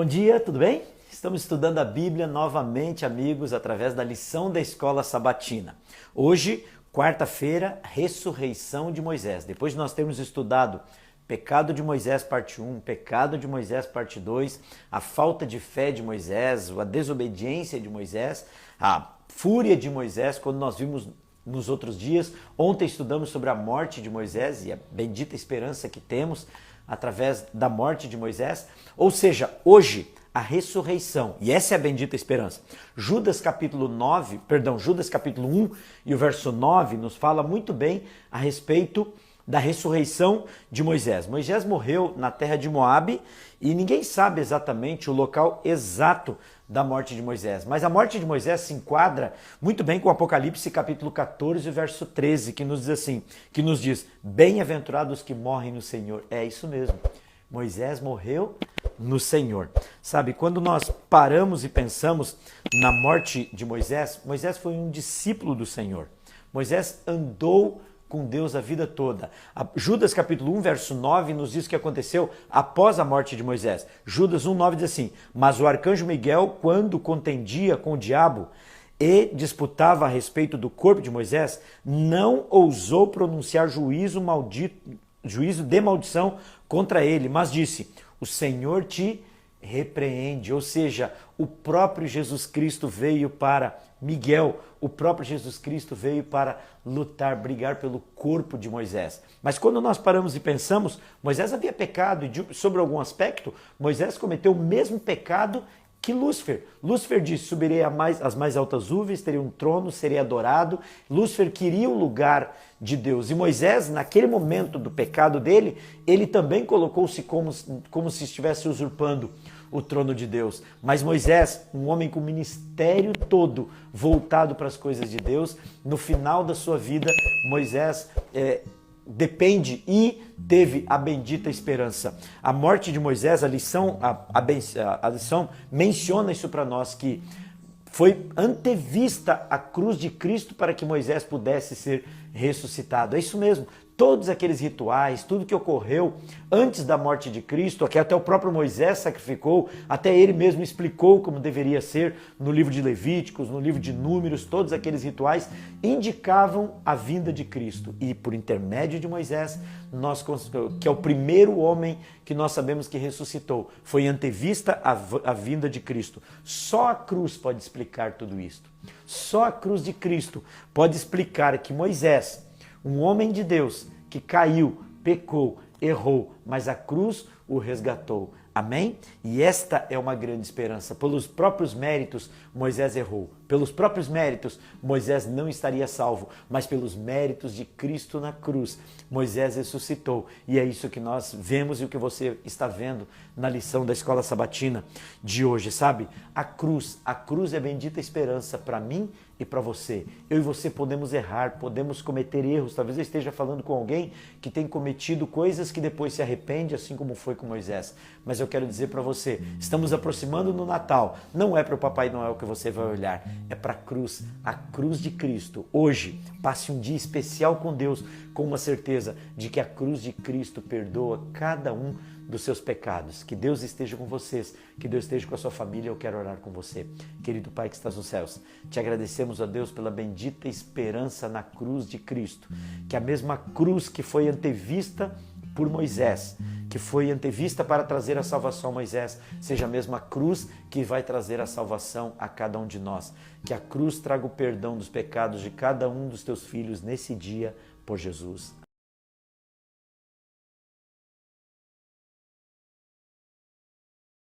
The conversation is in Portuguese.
Bom dia, tudo bem? Estamos estudando a Bíblia novamente, amigos, através da lição da Escola Sabatina. Hoje, quarta-feira, ressurreição de Moisés. Depois de nós termos estudado pecado de Moisés parte 1, pecado de Moisés parte 2, a falta de fé de Moisés, a desobediência de Moisés, a fúria de Moisés, quando nós vimos nos outros dias. Ontem estudamos sobre a morte de Moisés e a bendita esperança que temos através da morte de Moisés. Ou seja, hoje a ressurreição, e essa é a bendita esperança. Judas capítulo 1 e o verso 9 nos fala muito bem a respeito da ressurreição de Moisés. Moisés morreu na terra de Moabe e ninguém sabe exatamente o local exato da morte de Moisés. Mas a morte de Moisés se enquadra muito bem com o Apocalipse capítulo 14, verso 13, que nos diz assim, que nos diz: bem-aventurados os que morrem no Senhor. É isso mesmo. Moisés morreu no Senhor. Sabe, quando nós paramos e pensamos na morte de Moisés, Moisés foi um discípulo do Senhor. Moisés andou com Deus a vida toda. Judas capítulo 1, verso 9 nos diz o que aconteceu após a morte de Moisés. Judas 1, 9 diz assim: mas o arcanjo Miguel, quando contendia com o diabo e disputava a respeito do corpo de Moisés, não ousou pronunciar juízo de maldição contra ele, mas disse: o Senhor te repreende. Ou seja, o próprio Jesus Cristo veio para Miguel, o próprio Jesus Cristo veio para lutar, brigar pelo corpo de Moisés. Mas quando nós paramos e pensamos, Moisés havia pecado e sobre algum aspecto, Moisés cometeu o mesmo pecado que Lúcifer. Lúcifer disse: subirei às mais altas nuvens, terei um trono, serei adorado. Lúcifer queria o lugar de Deus. E Moisés, naquele momento do pecado dele, ele também colocou-se como se estivesse usurpando o trono de Deus. Mas Moisés, um homem com o ministério todo voltado para as coisas de Deus, no final da sua vida, Moisés depende e teve a bendita esperança. A morte de Moisés, a lição menciona isso para nós, que foi antevista à cruz de Cristo para que Moisés pudesse ser ressuscitado. É isso mesmo. Todos aqueles rituais, tudo que ocorreu antes da morte de Cristo, que até o próprio Moisés sacrificou, até ele mesmo explicou como deveria ser no livro de Levíticos, no livro de Números, todos aqueles rituais indicavam a vinda de Cristo. E por intermédio de Moisés, que é o primeiro homem que nós sabemos que ressuscitou, foi antevista à vinda de Cristo. Só a cruz pode explicar tudo isso. Só a cruz de Cristo pode explicar que Moisés, um homem de Deus que caiu, pecou, errou, mas a cruz o resgatou. Amém? E esta é uma grande esperança. Pelos próprios méritos, Moisés errou. Pelos próprios méritos, Moisés não estaria salvo. Mas pelos méritos de Cristo na cruz, Moisés ressuscitou. E é isso que nós vemos e o que você está vendo na lição da Escola Sabatina de hoje, sabe? A cruz é a bendita esperança para mim e para você. Eu e você podemos errar, podemos cometer erros. Talvez eu esteja falando com alguém que tem cometido coisas que depois se arrepende, assim como foi com Moisés. Mas eu quero dizer para você, estamos aproximando no Natal. Não é para o Papai Noel que você vai olhar, é para a cruz de Cristo. Hoje, passe um dia especial com Deus, com uma certeza de que a cruz de Cristo perdoa cada um dos seus pecados. Que Deus esteja com vocês, que Deus esteja com a sua família. Eu quero orar com você. Querido Pai que estás nos céus, te agradecemos, a Deus, pela bendita esperança na cruz de Cristo. Que a mesma cruz que foi antevista por Moisés, que foi antevista para trazer a salvação a Moisés, seja a mesma cruz que vai trazer a salvação a cada um de nós. Que a cruz traga o perdão dos pecados de cada um dos teus filhos nesse dia, por Jesus.